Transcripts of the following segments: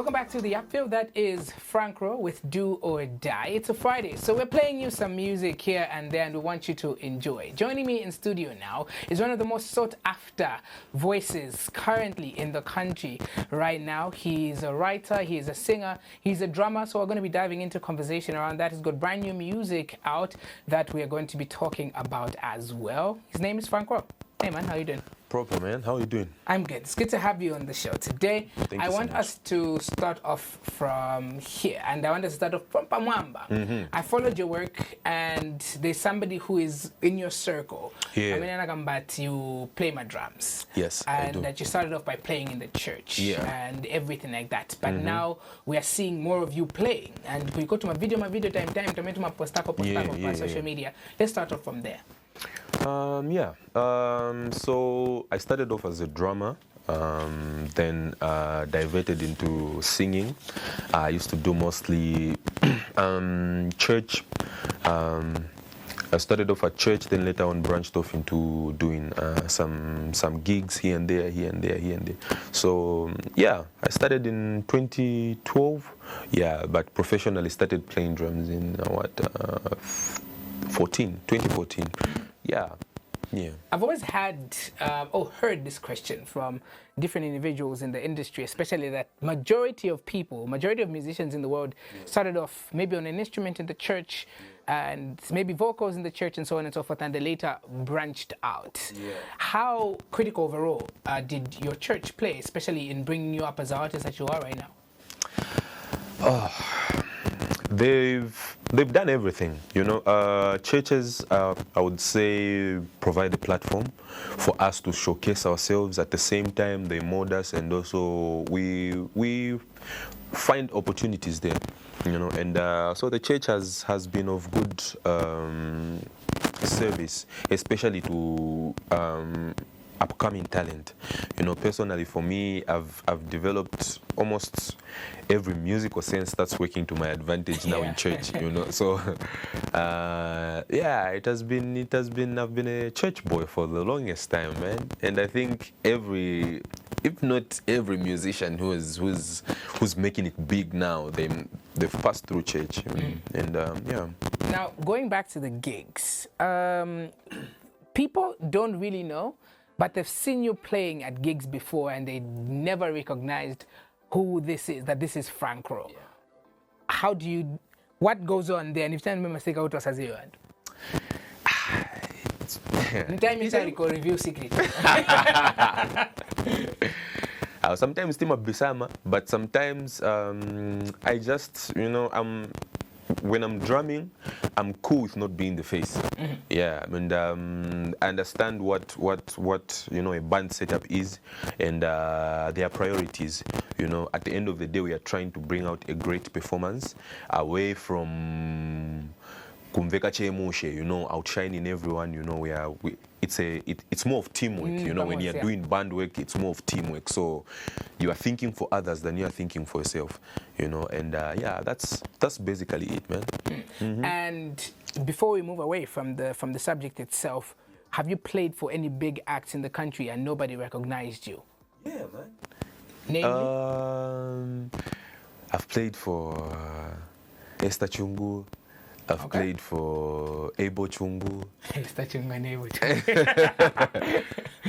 Welcome back to the Upville. That is Frank Rowe with Do or Die. It's a Friday, so we're playing you some music here and there, and we want you to enjoy. Joining me in studio now is one of the most sought-after voices currently in the country right now. He's a writer, he's a singer, he's a drummer, so we're going to be diving into conversation around that. He's got brand new music out that we are going to be talking about as well. His name is Frank Rowe. Hey man, how you doing? Proper, man. How are you doing? I'm good. It's good to have you on the show today. I want us to start off from here, and I want us to start off from Pamwamba. I followed your work, and there's somebody who is in your circle. Yeah. I mean, but you play my drums. Yes, and I do. that you started off by playing in the church. Yeah. And everything like that. But now we are seeing more of you playing, and we go to my video time to my post up on social media. Let's start off from there. So I started off as a drummer, then diverted into singing. I used to do mostly church. I started off at church, then later on branched off into doing some gigs here and there. So yeah, I started in 2012. Yeah, but professionally started playing drums in 2014. Yeah. I've always had heard this question from different individuals in the industry, especially that majority of musicians in the world started off maybe on an instrument in the church and maybe vocals in the church and so on and so forth, and they later branched out. Yeah. How critical of a role did your church play, especially in bringing you up as the artist that you are right now? They've done everything, you know. Churches, I would say, provide a platform for us to showcase ourselves. At the same time, they mold us, and also we find opportunities there, you know. And so the church has been of good service, especially to upcoming talent. You know, personally for me, I've developed almost every musical sense that's working to my advantage now in church, you know. So yeah, I've been a church boy for the longest time, man. And I think if not every musician who's making it big now, they've passed through church. And yeah. Now, going back to the gigs, people don't really know, but they've seen you playing at gigs before and they never recognized who this is, that this is Frank Rowe. Yeah. What goes on there? And if you remember, mistake out was as you had. Time is a review secret. Sometimes Tim Abisama, but sometimes I just, you know, when I'm drumming, I'm cool with not being the face. Yeah, and I understand what you know a band setup is and their priorities. You know, at the end of the day, we are trying to bring out a great performance away from kumveka chemushe, you know, outshining everyone. You know, it's more of teamwork. You know, when you're doing band work, it's more of teamwork. So you are thinking for others than you are thinking for yourself. You know, and yeah, that's basically it, man. And before we move away from the subject itself, have you played for any big acts in the country and nobody recognized you? Yeah, man. Name me? I've played for Esther Chungu. I've played for Ebo Chungu. Esther Chungu and Ebo Chungu.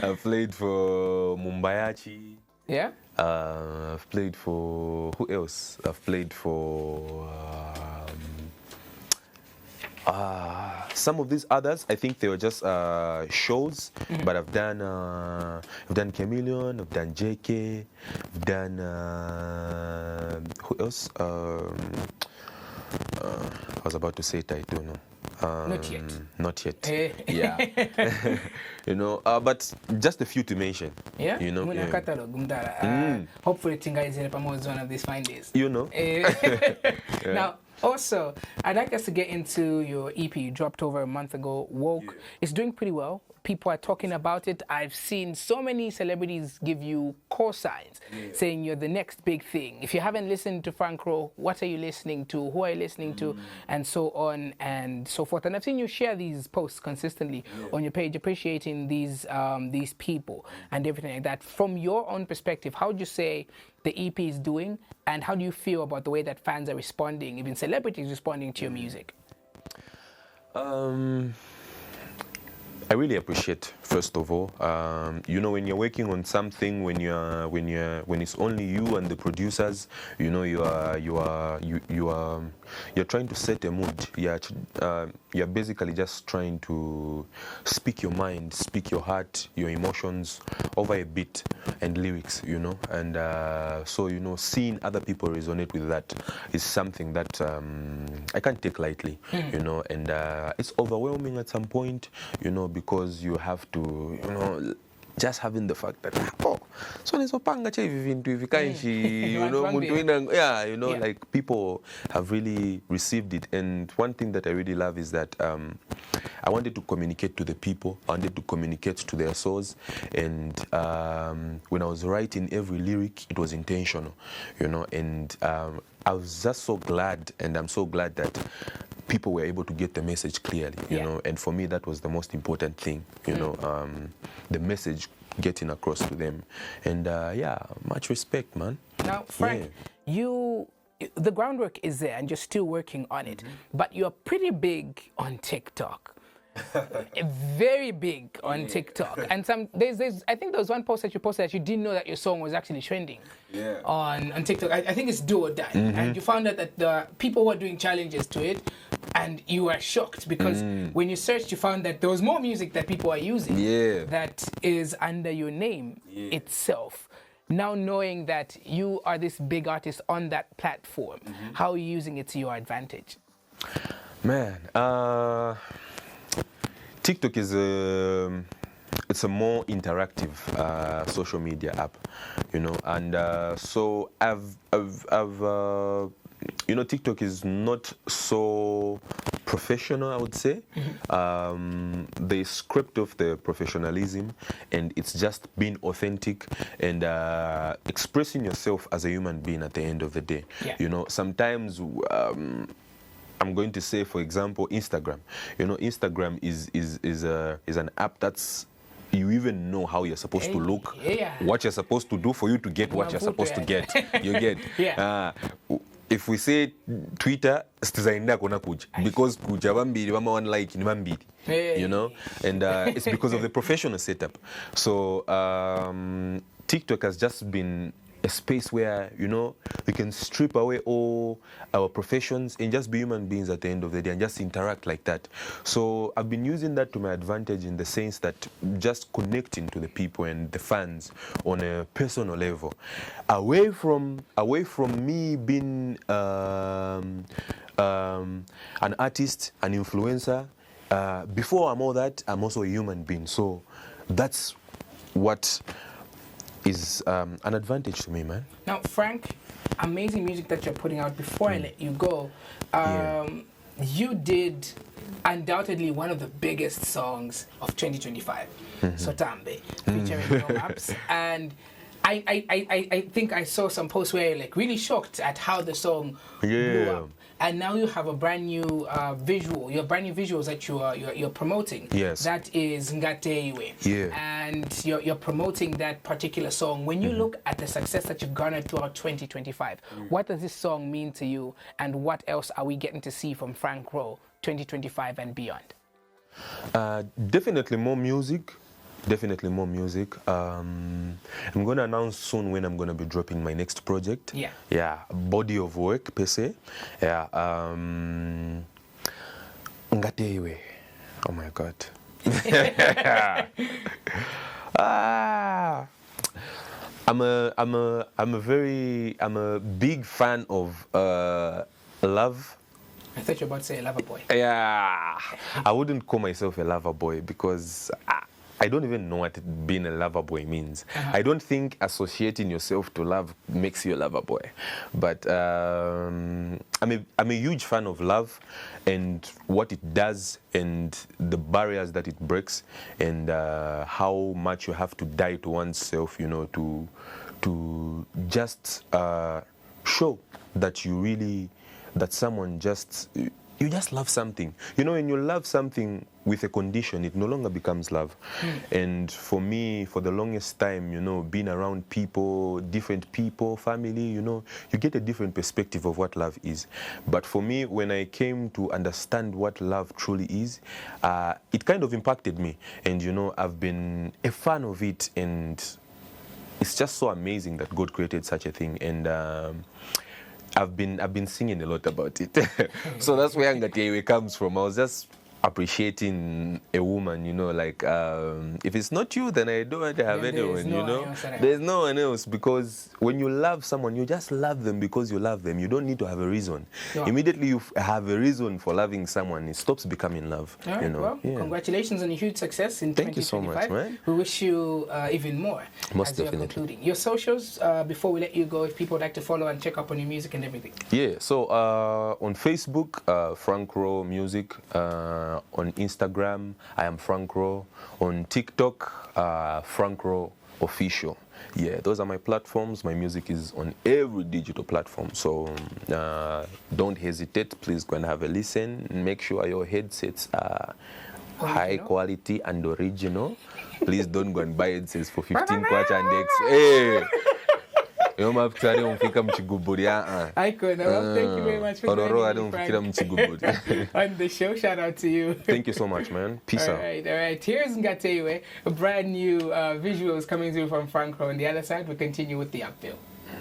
I've played for Mumbayachi. Yeah? I've played for... Who else? I've played for... some of these others, I think they were just shows, but I've done Chameleon, I've done JK, I've done who else? I was about to say it, I don't know. Not yet. Not yet. Yeah. You know, but just a few to mention. Yeah. You know. Yeah. Catalog, hopefully, Tinga is one of these fine days. You know. Yeah. Now. Also, I'd like us to get into your EP you dropped over a month ago, Woke. Yeah. It's doing pretty well. People are talking about it. I've seen so many celebrities give you call signs saying you're the next big thing. If you haven't listened to Frank Rowe, what are you listening to? Who are you listening to? And so on and so forth. And I've seen you share these posts consistently on your page, appreciating these people and everything like that. From your own perspective, how would you say the EP is doing, and how do you feel about the way that fans are responding, even celebrities responding to your music? I really appreciate, first of all, you know, when you're working on something, when it's only you and the producers, you know, you're trying to set a mood. You're basically just trying to speak your mind, speak your heart, your emotions over a beat and lyrics, you know. And so, you know, seeing other people resonate with that is something that I can't take lightly, you know. And it's overwhelming at some point, you know, because you have to, you know, just having the fact that so nisopanga cha hivi vintu hivi kanshi, you know, you know, like people have really received it. And one thing that I really love is that I wanted to communicate to the people, I wanted to communicate to their souls, and when I was writing every lyric, it was intentional, you know. And I was just so glad, and I'm so glad that people were able to get the message clearly, you know. And for me, that was the most important thing, you know, the message getting across to them. And yeah, much respect, man. Now, Frank, the groundwork is there and you're still working on it, but you're pretty big on TikTok. Very big on TikTok. And there's I think there was one post that you posted that you didn't know that your song was actually trending on TikTok. I think it's Do or Die. And you found out that the people were doing challenges to it, and you were shocked because when you searched, you found that there was more music that people are using that is under your name itself. Now knowing that you are this big artist on that platform, how are you using it to your advantage? Man, TikTok is it's a more interactive social media app, you know. And so I've you know, TikTok is not so professional, I would say. They script off the professionalism, and it's just being authentic and expressing yourself as a human being at the end of the day. You know, sometimes I'm going to say, for example, Instagram. You know, Instagram is an app that's, you even know how you're supposed to look, what you're supposed to do for you to get what you're supposed to get. You get? If we say Twitter, because kuja bambiri bama one like ni bambiri, you know, and it's because of the professional setup. So TikTok has just been a space where, you know, we can strip away all our professions and just be human beings at the end of the day and just interact like that. So I've been using that to my advantage in the sense that just connecting to the people and the fans on a personal level, away from me being an artist, an influencer. Before I'm all that, I'm also a human being. So that's what is an advantage to me, man. Now, Frank, amazing music that you're putting out. Before I let you go, you did undoubtedly one of the biggest songs of 2025, Sotambe, featuring No Maps. And I think I saw some posts where you're like really shocked at how the song blew up. And now you have a brand new visual, your brand new visuals that you're promoting. Yes. That is Ngatewe. And you're promoting that particular song. When you look at the success that you've garnered throughout 2025, what does this song mean to you? And what else are we getting to see from Frank Rowe 2025 and beyond? Definitely more music. Definitely more music. I'm going to announce soon when I'm going to be dropping my next project. Body of work, per se. Ngatewe. Oh my God. I'm a big fan of love. I thought you were about to say a lover boy. I wouldn't call myself a lover boy because I don't even know what being a lover boy means. I don't think associating yourself to love makes you a lover boy. But I'm a huge fan of love and what it does and the barriers that it breaks and how much you have to die to oneself, you know, to just show that you really, that someone just, you just love something. You know, when you love something with a condition, it no longer becomes love. And for me, for the longest time, you know, being around people, different people, family, you know, you get a different perspective of what love is. But for me, when I came to understand what love truly is, it kind of impacted me. And, you know, I've been a fan of it, and it's just so amazing that God created such a thing. And I've been singing a lot about it. So that's where Ngatewe comes from. I was just appreciating a woman, you know, like if it's not you, then I don't want to have anyone, you know. There's no one else, because when you love someone, you just love them because you love them. You don't need to have a reason. Yeah. Immediately you have a reason for loving someone, it stops becoming love. All right, you know? Well, congratulations on a huge success in 2025. Thank you so much, man. We wish you even more. Most as definitely. You're concluding. Your socials, before we let you go, if people would like to follow and check up on your music and everything. Yeah, so on Facebook, Frank Rowe Music. On Instagram, I am Frank Rowe. On TikTok, Frank Rowe Official. Yeah, those are my platforms. My music is on every digital platform. So don't hesitate. Please go and have a listen. Make sure your headsets are high quality and original. Please don't go and buy headsets for 15 kwacha and X. Hey! Icon, thank you very much for joining me, on the show. Shout out to you. Thank you so much, man. Peace out. All right. Here's Ngatewe, a brand new visuals coming through from Frank Rowe. On the other side, we continue with the Upville.